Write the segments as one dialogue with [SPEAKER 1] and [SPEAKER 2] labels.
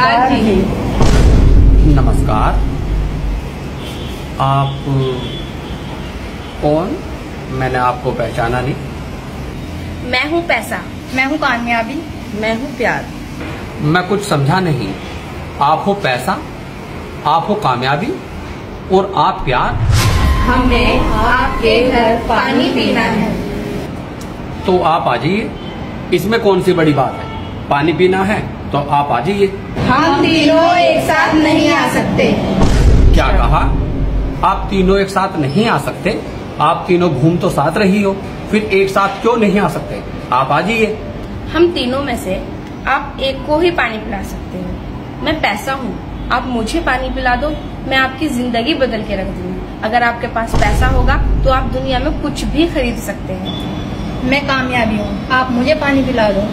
[SPEAKER 1] नमस्कार जी।
[SPEAKER 2] नमस्कार। आप कौन? मैंने आपको पहचाना नहीं।
[SPEAKER 1] मैं हूँ पैसा।
[SPEAKER 3] मैं हूँ कामयाबी।
[SPEAKER 4] मैं हूँ प्यार।
[SPEAKER 2] मैं कुछ समझा नहीं। आप हो पैसा, आप हो कामयाबी और आप प्यार।
[SPEAKER 1] हमें आपके घर पानी पीना है।
[SPEAKER 2] तो आप आ जाइए, इसमें कौन सी बड़ी बात है। पानी पीना है तो आप आ जाइए।
[SPEAKER 1] हम तीनों एक साथ नहीं आ सकते।
[SPEAKER 2] क्या कहा? आप तीनों एक साथ नहीं आ सकते? आप तीनों घूम तो साथ रही हो, फिर एक साथ क्यों नहीं आ सकते? आप आ जाइए।
[SPEAKER 1] हम तीनों में से आप एक को ही पानी पिला सकते हो। मैं पैसा हूँ, आप मुझे पानी पिला दो, मैं आपकी जिंदगी बदल के रख दूंगी। अगर आपके पास पैसा होगा तो आप दुनिया में कुछ भी खरीद सकते हैं।
[SPEAKER 3] मैं कामयाबी हूँ, आप मुझे पानी पिला दो।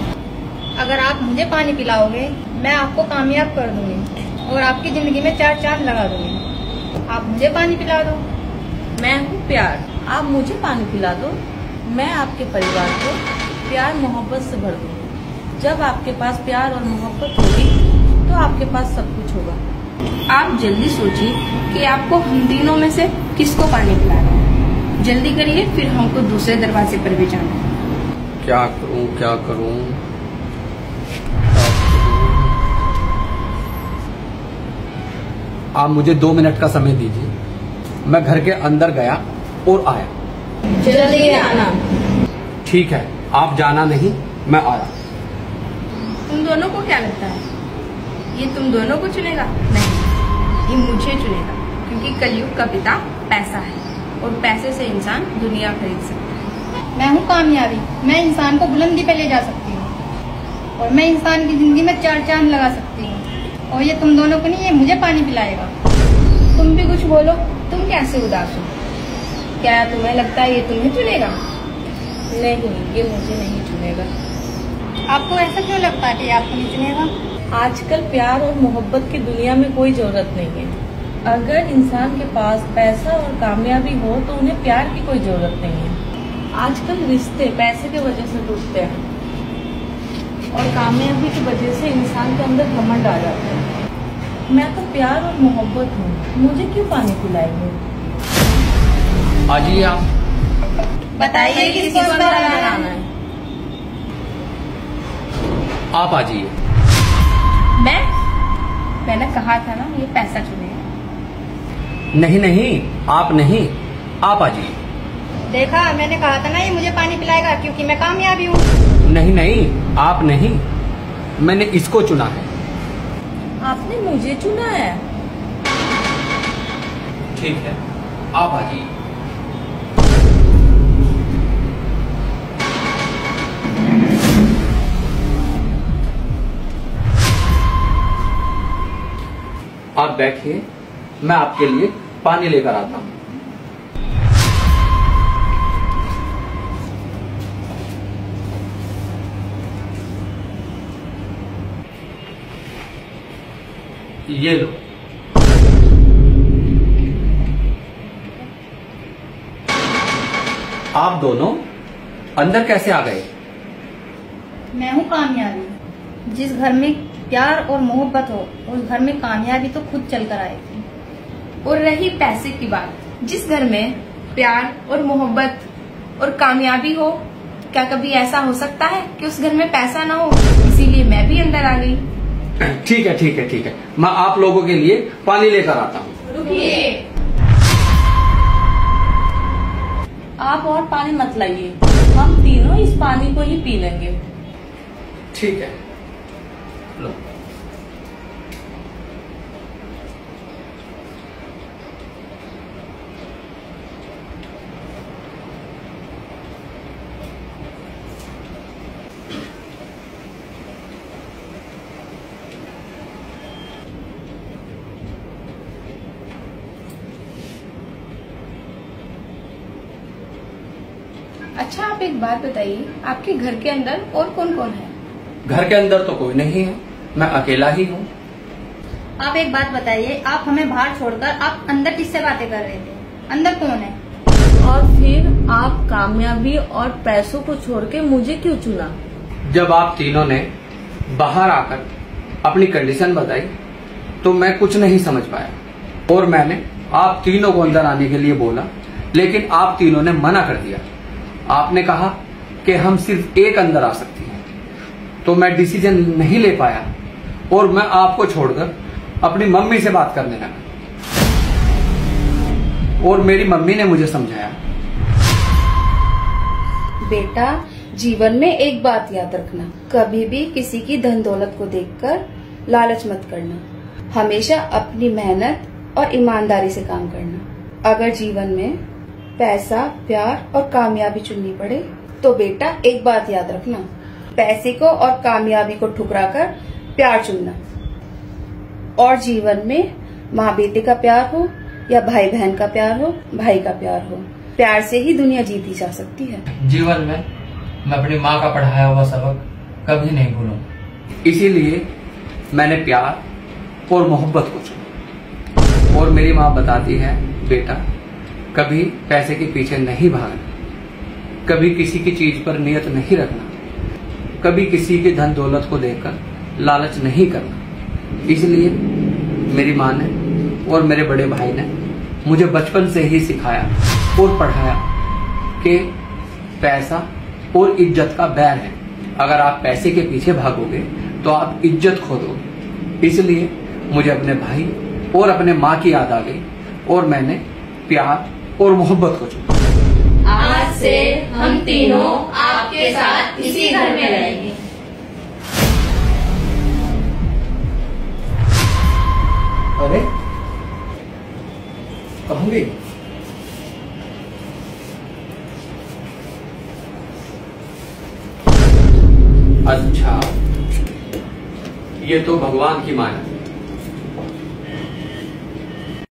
[SPEAKER 3] अगर आप मुझे पानी पिलाओगे मैं आपको कामयाब कर दूंगी और आपकी जिंदगी में 4 चांद लगा दूंगी। आप मुझे पानी पिला दो।
[SPEAKER 4] मैं हूँ प्यार। आप मुझे पानी पिला दो, मैं आपके परिवार को प्यार मोहब्बत से भर दूंगी। जब आपके पास प्यार और मोहब्बत होगी तो आपके पास सब कुछ होगा।
[SPEAKER 1] आप जल्दी सोचिए कि आपको हम तीनों में से किसको पानी पिलाना है। जल्दी करिए, फिर हमको दूसरे दरवाजे पर भी जाना है।
[SPEAKER 2] क्या करूं, क्या करूं? आप मुझे 2 मिनट का समय दीजिए। मैं घर के अंदर गया और आया।
[SPEAKER 1] जल्दी आना।
[SPEAKER 2] ठीक है, आप जाना नहीं, मैं आया।
[SPEAKER 1] तुम दोनों को क्या लगता है ये तुम दोनों को चुनेगा? नहीं, ये मुझे चुनेगा, क्योंकि कलयुग का पिता पैसा है और पैसे से इंसान दुनिया खरीद सकता है।
[SPEAKER 3] मैं हूँ कामयाबी। मैं इंसान को बुलंदी पे ले जा सकती हूँ और मैं इंसान की जिंदगी में 4 चांद लगा सकती हूँ। और ये तुम दोनों को नहीं, ये मुझे पानी पिलाएगा।
[SPEAKER 1] तुम भी कुछ बोलो, तुम कैसे उदास हो? क्या तुम्हें लगता है ये तुम्हें चुनेगा?
[SPEAKER 4] नहीं, ये मुझे नहीं चुनेगा।
[SPEAKER 3] आपको ऐसा क्यों लगता है कि आपको नहीं चुनेगा?
[SPEAKER 4] आजकल प्यार और मोहब्बत की दुनिया में कोई जरूरत नहीं है। अगर इंसान के पास पैसा और कामयाबी हो तो उन्हें प्यार की कोई जरूरत नहीं है। आजकल रिश्ते पैसे की वजह से टूटते हैं और कामयाबी की वजह से इंसान के अंदर घमंड आ जाता है। मैं तो प्यार और मोहब्बत हूँ, मुझे क्यों पानी पिलाएंगे?
[SPEAKER 2] आ जाइए आप।
[SPEAKER 1] बताइए किसको
[SPEAKER 4] बनाना है?
[SPEAKER 2] आप आ जाइए।
[SPEAKER 1] मैंने कहा था ना ये पैसा चुनेगा।
[SPEAKER 2] नहीं नहीं, आप नहीं, आप आ जाइए।
[SPEAKER 3] देखा, मैंने कहा था ना ये मुझे पानी पिलाएगा, क्योंकि मैं कामयाबी हूँ।
[SPEAKER 2] नहीं नहीं, आप नहीं, मैंने इसको चुना है।
[SPEAKER 4] आपने मुझे चुना है?
[SPEAKER 2] ठीक है, आप आ जाइए। आप बैठिए, मैं आपके लिए पानी लेकर आता हूँ। ये लो। आप दोनों अंदर कैसे आ गए?
[SPEAKER 3] मैं हूँ कामयाबी। जिस घर में प्यार और मोहब्बत हो उस घर में कामयाबी तो खुद चलकर आएगी।
[SPEAKER 1] और रही पैसे की बात, जिस घर में प्यार और मोहब्बत और कामयाबी हो, क्या कभी ऐसा हो सकता है कि उस घर में पैसा ना हो? इसीलिए मैं भी अंदर आ गई।
[SPEAKER 2] ठीक है ठीक है ठीक है, मैं आप लोगों के लिए पानी लेकर आता हूँ।
[SPEAKER 1] रुकिए,
[SPEAKER 4] आप और पानी मत लाइए, हम तीनों इस पानी को ही पी लेंगे।
[SPEAKER 2] ठीक है, लो।
[SPEAKER 1] अच्छा आप एक बात बताइए, आपके घर के अंदर और कौन कौन है?
[SPEAKER 2] घर के अंदर तो कोई नहीं है, मैं अकेला ही हूँ।
[SPEAKER 3] आप एक बात बताइए, आप हमें बाहर छोड़कर आप अंदर किससे बातें कर रहे थे? अंदर कौन है?
[SPEAKER 4] और फिर आप कामयाबी और पैसों को छोड़ के मुझे क्यों चुना?
[SPEAKER 2] जब आप तीनों ने बाहर आकर अपनी कंडीशन बताई तो मैं कुछ नहीं समझ पाया और मैंने आप तीनों को अंदर आने के लिए बोला, लेकिन आप तीनों ने मना कर दिया। आपने कहा कि हम सिर्फ एक अंदर आ सकती हैं, तो मैं डिसीजन नहीं ले पाया और मैं आपको छोड़कर अपनी मम्मी से बात करने लगा और मेरी मम्मी ने मुझे समझाया।
[SPEAKER 1] बेटा, जीवन में एक बात याद रखना, कभी भी किसी की धन दौलत को देखकर लालच मत करना। हमेशा अपनी मेहनत और ईमानदारी से काम करना। अगर जीवन में पैसा, प्यार और कामयाबी चुननी पड़े तो बेटा एक बात याद रखना, पैसे को और कामयाबी को ठुकराकर प्यार चुनना। और जीवन में माँ बेटे का प्यार हो या भाई बहन का प्यार हो, भाई का प्यार हो, प्यार से ही दुनिया जीती जा सकती है।
[SPEAKER 5] जीवन में मैं अपनी माँ का पढ़ाया हुआ सबक कभी नहीं भूलूंगा।
[SPEAKER 2] इसीलिए मैंने प्यार और मोहब्बत को चुना। और मेरी माँ बताती है, बेटा कभी पैसे के पीछे नहीं भागना, कभी किसी की चीज पर नियत नहीं रखना, कभी किसी की धन दौलत को देखकर लालच नहीं करना। इसलिए मेरी माँ ने और मेरे बड़े भाई ने मुझे बचपन से ही सिखाया और पढ़ाया कि पैसा और इज्जत का बैर है। अगर आप पैसे के पीछे भागोगे तो आप इज्जत खो दोगे। इसलिए मुझे अपने भाई और अपने माँ की याद आ गई और मैंने प्यार और मोहब्बत को चुना।
[SPEAKER 6] आज से हम तीनों आपके साथ इसी घर में रहेंगे।
[SPEAKER 2] अरे कहूंगी अच्छा, ये तो भगवान की माया।